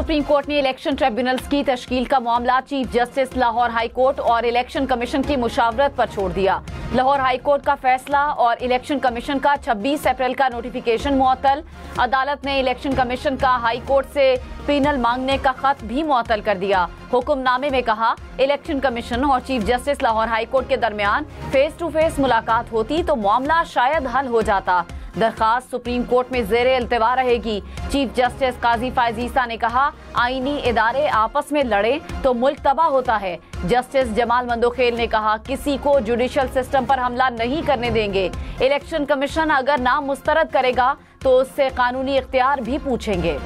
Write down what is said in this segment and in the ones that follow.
Supreme court ने election tribunals की तश्कील का मामला chief justice Lahore high court और इलेक्शन कमीशन की मुशावरत पर छोड़ दिया। लाहौर हाई कोर्ट का फैसला और इलेक्शन कमीशन का 26 अप्रैल का नोटिफिकेशन मुअत्तल। अदालत ने इलेक्शन कमीशन का हाई कोर्ट से पैनल मांगने का खत भी मुअत्तल कर दिया। हुक्मनामे में कहा, इलेक्शन कमीशन और chief justice Lahore high court के दरमियान फेस टू फेस मुलाकात होती तो मामला शायद हल हो जाता। दरखास्त सुप्रीम कोर्ट में ज़ेरे इल्तिवा रहेगी। चीफ जस्टिस काजी फायज ईसा ने कहा, आईनी इदारे आपस में लड़े तो मुल्क तबाह होता है। जस्टिस जमाल मंदोखेल ने कहा, किसी को जुडिशल सिस्टम पर हमला नहीं करने देंगे। इलेक्शन कमीशन अगर नाम मुस्तरद करेगा तो उससे कानूनी इख्तियार भी पूछेंगे।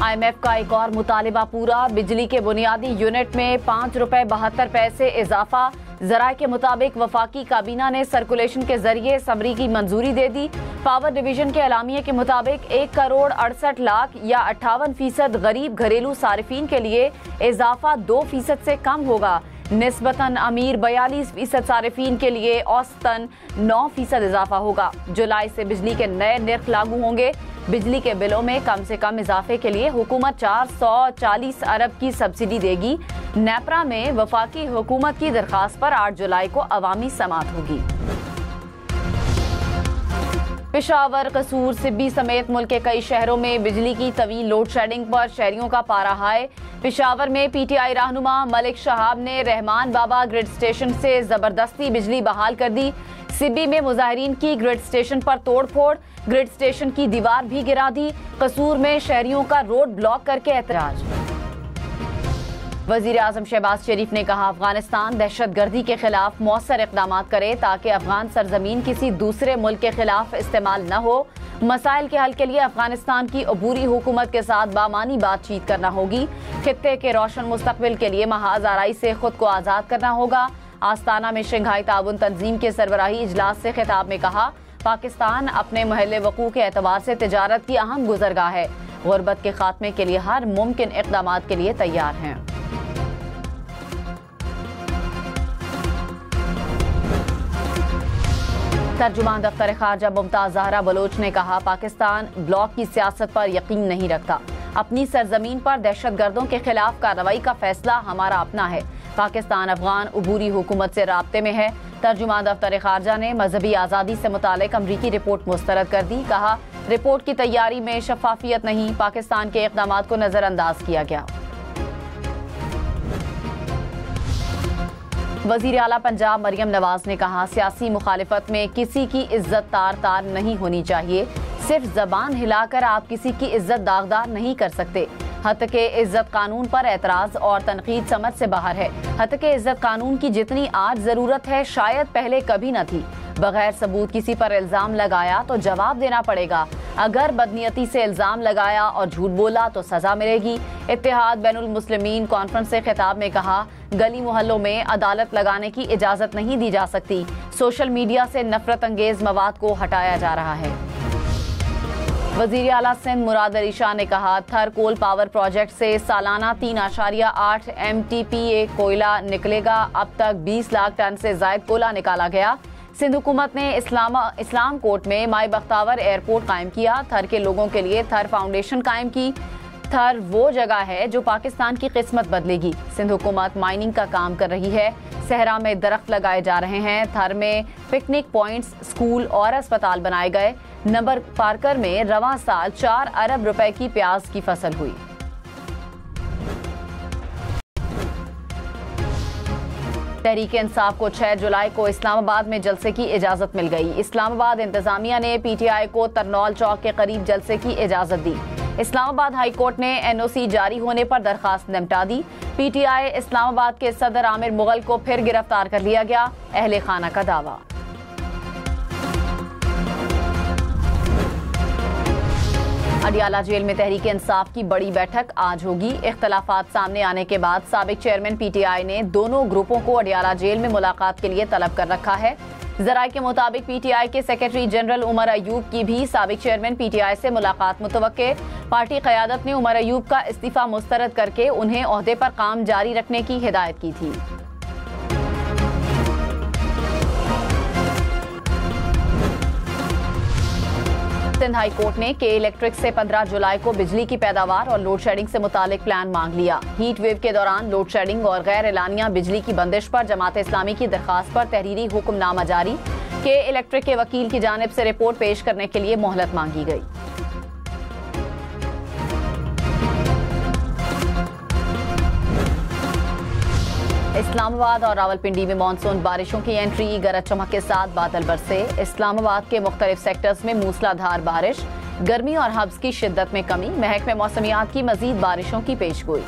IMF का एक और मुतालिबा पूरा। बिजली के बुनियादी यूनिट में ₹5.72 इजाफा। जराये के मुताबिक वफाकी काबीना ने सर्कुलेशन के जरिए समरी की मंजूरी दे दी। पावर डिवीजन के एलामिये के मुताबिक 1,68,00,000 या 58% गरीब घरेलू सारिफीन के लिए इजाफा 2% से कम होगा। निस्बतन अमीर 42% सारिफीन के लिए औसतन 9% इजाफा होगा। जुलाई से बिजली के नए निर्ख लागू होंगे। बिजली के बिलों में कम से कम इजाफे के लिए हुकूमत 440 अरब की सब्सिडी देगी। नेपरा में वफाकी हुकूमत की दरखास्त पर 8 जुलाई को अवामी समाअत होगी। पेशावर, कसूर, सिब्बी समेत मुल्क के कई शहरों में बिजली की तवील लोड शेडिंग पर शहरियों का पारा हाय। पेशावर में PTI रहनुमा मलिक शहाब ने रहमान बाबा ग्रिड स्टेशन से जबरदस्ती बिजली बहाल कर दी। सिब्बी में मुजाहिरीन की ग्रिड स्टेशन पर तोड़फोड़, ग्रिड स्टेशन की दीवार भी गिरा दी। कसूर में शहरियों का रोड ब्लॉक करके एतराज। वजीर आजम शहबाज शरीफ ने कहा, अफगानिस्तान दहशतगर्दी के खिलाफ मौसर इक़दाम करे ताकि अफगान सरजमीन किसी दूसरे मुल्क के खिलाफ इस्तेमाल न हो। मसाइल के हल के लिए अफगानिस्तान की अबूरी हुकूमत के साथ बामानी बातचीत करना होगी। खित्ते के रोशन मुस्तकबिल के लिए महाज आराई से खुद को आज़ाद करना होगा। आस्ताना में शंघाई ताउन तंजीम के सरबराही इजलास से खिताब में कहा, पाकिस्तान अपने महल वकूअ के एतबार से तिजारत की अहम गुजरगाह है। गुर्बत के खात्मे के लिए हर मुमकिन इक़दाम के लिए तैयार हैं। तर्जुमान दफ्तर खारजा मुमताज ज़हरा बलोच ने कहा, पाकिस्तान ब्लॉक की सियासत पर यकीन नहीं रखता। अपनी सरजमीन पर दहशतगर्दों के खिलाफ कार्रवाई का फैसला हमारा अपना है। पाकिस्तान अफगान अबूरी हुकूमत से राब्ते में है। तर्जुमान दफ्तर खारजा ने मजहबी आज़ादी से मुतालिक अमरीकी रिपोर्ट मुस्तरद कर दी। कहा, रिपोर्ट की तैयारी में शफाफियत नहीं, पाकिस्तान के इक़दाम को नजरअंदाज किया गया। वज़ीर आला पंजाब मरियम नवाज ने कहा, सियासी मुखालिफत में किसी की इज्जत तार नहीं होनी चाहिए। सिर्फ जबान हिलाकर आप किसी की इज्जत दागदार नहीं कर सकते। हत्के इज्जत कानून पर एतराज और तनकीद समझ से बाहर है। हत्के इज्जत कानून की जितनी आज जरूरत है शायद पहले कभी न थी। बगैर सबूत किसी पर इल्जाम लगाया तो जवाब देना पड़ेगा। अगर बदनीयती से इल्जाम लगाया और झूठ बोला तो सजा मिलेगी। इत्तेहाद बैनुल मुस्लिमीन कॉन्फ्रेंस से खिताब में कहा, गली मोहल्लों में अदालत लगाने की इजाजत नहीं दी जा सकती। सोशल मीडिया से नफरत अंगेज मवाद को हटाया जा रहा है। वज़ीर आला सिंध मुराद अली शाह ने कहा, थर कोल पावर प्रोजेक्ट से सालाना 3.8 MTPA कोयला निकलेगा। अब तक 20 लाख टन से जायद कोयला निकाला गया। सिंध हुकूमत ने इस्लाम कोर्ट में माई बख्तावर एयरपोर्ट कायम किया। थर के लोगों के लिए थर फाउंडेशन कायम की। थर वो जगह है जो पाकिस्तान की किस्मत बदलेगी। सिंध हुकूमत माइनिंग का काम कर रही है। सहरा में दरख्त लगाए जा रहे हैं। थर में पिकनिक पॉइंट्स, स्कूल और अस्पताल बनाए गए। नंबर पार्कर में रवां साल 4 अरब रुपए की प्याज की फसल हुई। तहरीक इंसाफ को 6 जुलाई को इस्लामाबाद में जलसे की इजाजत मिल गई। इस्लामाबाद इंतजामिया ने PTI को तरनौल चौक के करीब जलसे की इजाजत दी। इस्लामाबाद हाई कोर्ट ने NOC जारी होने पर दरखास्त निपटा दी। PTI इस्लामाबाद के सदर आमिर मुगल को फिर गिरफ्तार कर लिया गया। अहले खाना का दावा। अडियाला जेल में तहरीक इंसाफ की बड़ी बैठक आज होगी। इख्तलाफात सामने आने के बाद साबिक चेयरमैन PTI ने दोनों ग्रुपों को अडियाला जेल में मुलाकात के लिए तलब कर रखा है। जराये के मुताबिक PTI के सेक्रेटरी जनरल उमर अयूब की भी साबिक चेयरमैन PTI से मुलाकात मुतवक्के। पार्टी क़यादत ने उमर अयूब का इस्तीफा मुस्तरद करके उन्हें ओहदे पर काम जारी रखने की हिदायत की थी। सिंध हाई कोर्ट ने के इलेक्ट्रिक से 15 जुलाई को बिजली की पैदावार और लोड शेडिंग से मुतालिक प्लान मांग लिया। हीट वेव के दौरान लोड शेडिंग और गैर एलानिया बिजली की बंदिश पर जमात इस्लामी की दरखास्त पर तहरीरी हुक्मनामा जारी। के इलेक्ट्रिक के वकील की जानिब से रिपोर्ट पेश करने के लिए मोहलत मांगी गई। इस्लामाबाद और रावलपिंडी में मानसून बारिशों की एंट्री, गरज चमक के साथ बादल बरसे। इस्लामाबाद के मुख्तलिफ सेक्टर्स में मूसलाधार बारिश, गर्मी और हब्स की शिद्दत में कमी। महकमे मौसमियात की मजीद बारिशों की पेशगोई।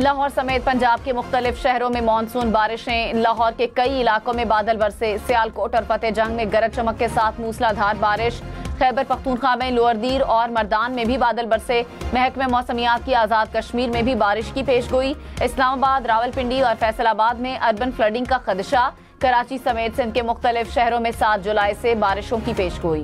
लाहौर समेत पंजाब के मुख्तलिफ शहरों में मानसून बारिशें। लाहौर के कई इलाकों में बादल बरसे। सियालकोट और फतेहजंग में गरज चमक के साथ मूसलाधार बारिश। खैबर पख्तूनख्वा में लोअरदीर और मर्दान में भी बादल बरसे। महकमे मौसमियात की आज़ाद कश्मीर में भी बारिश की पेशगोई। इस्लामाबाद, रावलपिंडी और फैसलाबाद में अर्बन फ्लडिंग का खदशा। कराची समेत सिंध के मुख्तलिफ शहरों में 7 जुलाई से बारिशों की पेशगोई।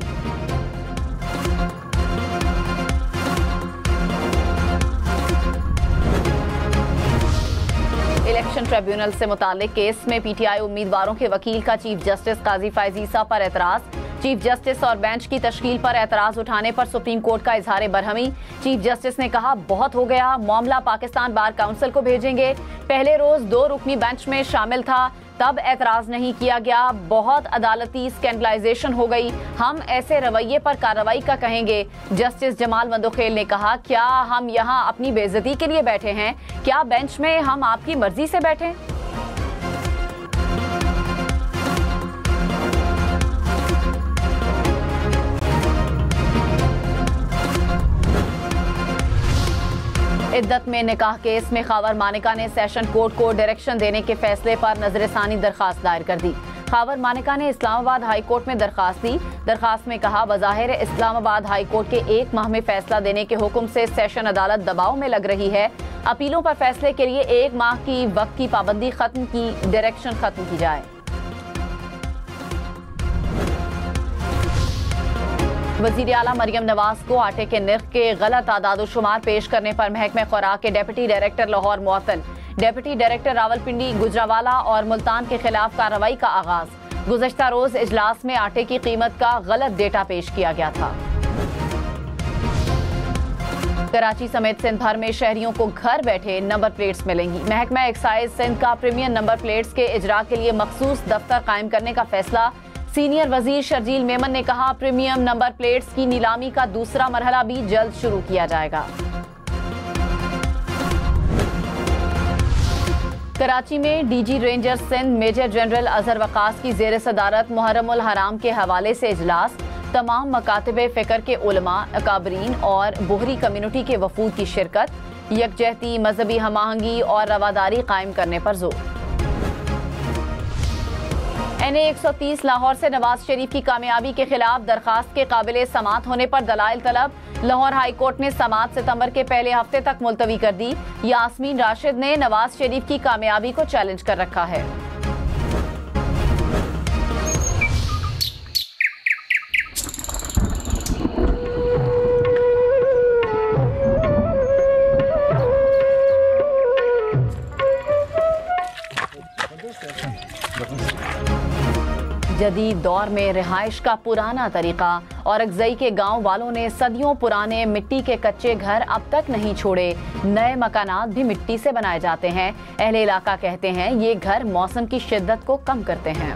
इलेक्शन ट्रिब्यूनल से मुतालिक केस में पीटीआई उम्मीदवारों के वकील का चीफ जस्टिस काजी फैज ईसा पर एतराज। चीफ जस्टिस और बेंच की तश्कील पर एतराज उठाने पर सुप्रीम कोर्ट का इजहार बरहमी। चीफ जस्टिस ने कहा, बहुत हो गया, मामला पाकिस्तान बार काउंसिल को भेजेंगे। पहले रोज 2 रुकनी बेंच में शामिल था, तब एतराज नहीं किया गया। बहुत अदालती स्कैंडलाइजेशन हो गई, हम ऐसे रवैये पर कार्रवाई का कहेंगे। जस्टिस जमाल मंदोखेल ने कहा, क्या हम यहाँ अपनी बेइज्जती के लिए बैठे हैं? क्या बेंच में हम आपकी मर्जी से बैठे? इद्दत में निकाह केस में खावर मानिका ने सेशन कोर्ट को डायरेक्शन देने के फैसले पर नजरसानी दरखास्त दायर कर दी। खावर मानिका ने इस्लामाबाद हाई कोर्ट में दरखास्त दी। दरखास्त में कहा, बज़ाहिर इस्लामाबाद हाई कोर्ट के 1 माह में फैसला देने के हुक्म से सेशन अदालत दबाव में लग रही है। अपीलों पर फैसले के लिए 1 माह की वक्त की पाबंदी खत्म की, डायरेक्शन खत्म की जाए। वज़ीर आला मरियम नवाज को आटे के निर्ख के गलत आदाद-ओ-शुमार पेश करने पर महकमे खुराक के डेप्यूटी डायरेक्टर लाहौर मुअत्तल। डेप्यूटी डायरेक्टर रावलपिंडी, गुजरावाला और मुल्तान के खिलाफ कार्रवाई का आगाज। गुज़श्ता रोज इजलास में आटे की कीमत का गलत डेटा पेश किया गया था। कराची समेत सिंध भर में शहरियों को घर बैठे नंबर प्लेट्स मिलेंगी। महकमा एक्साइज सिंध का प्रीमियम नंबर प्लेट्स के इजरा के लिए मखसूस दफ्तर कायम करने का फैसला। सीनियर वजीर शर्जील मेमन ने कहा, प्रीमियम नंबर प्लेट्स की नीलामी का दूसरा मरहला भी जल्द शुरू किया जाएगा। कराची में DG ranger Sindh major general Azhar Waqas की जेर सदारत मुहर्रमुल हराम के हवाले से इजलास। तमाम मकातिब फ़िक्र के उलमा, अकाबरीन और बोहरी कम्युनिटी के वफूद की शिरकत। यकजहती, मजहबी हमाहंगी और रवादारी कायम करने पर जोर। NA 130 लाहौर से नवाज शरीफ की कामयाबी के खिलाफ दरखास्त के काबिले समात होने पर दलाइल तलब। लाहौर हाई कोर्ट ने समात सितंबर के पहले हफ्ते तक मुलतवी कर दी। यास्मीन राशिद ने नवाज शरीफ की कामयाबी को चैलेंज कर रखा है। जदीद दौर में रिहाइश का पुराना तरीका। औरकजई के गांव वालों ने सदियों पुराने मिट्टी के कच्चे घर अब तक नहीं छोड़े। नए मकानात भी मिट्टी से बनाए जाते हैं। अहले इलाका कहते हैं ये घर मौसम की शिद्दत को कम करते हैं।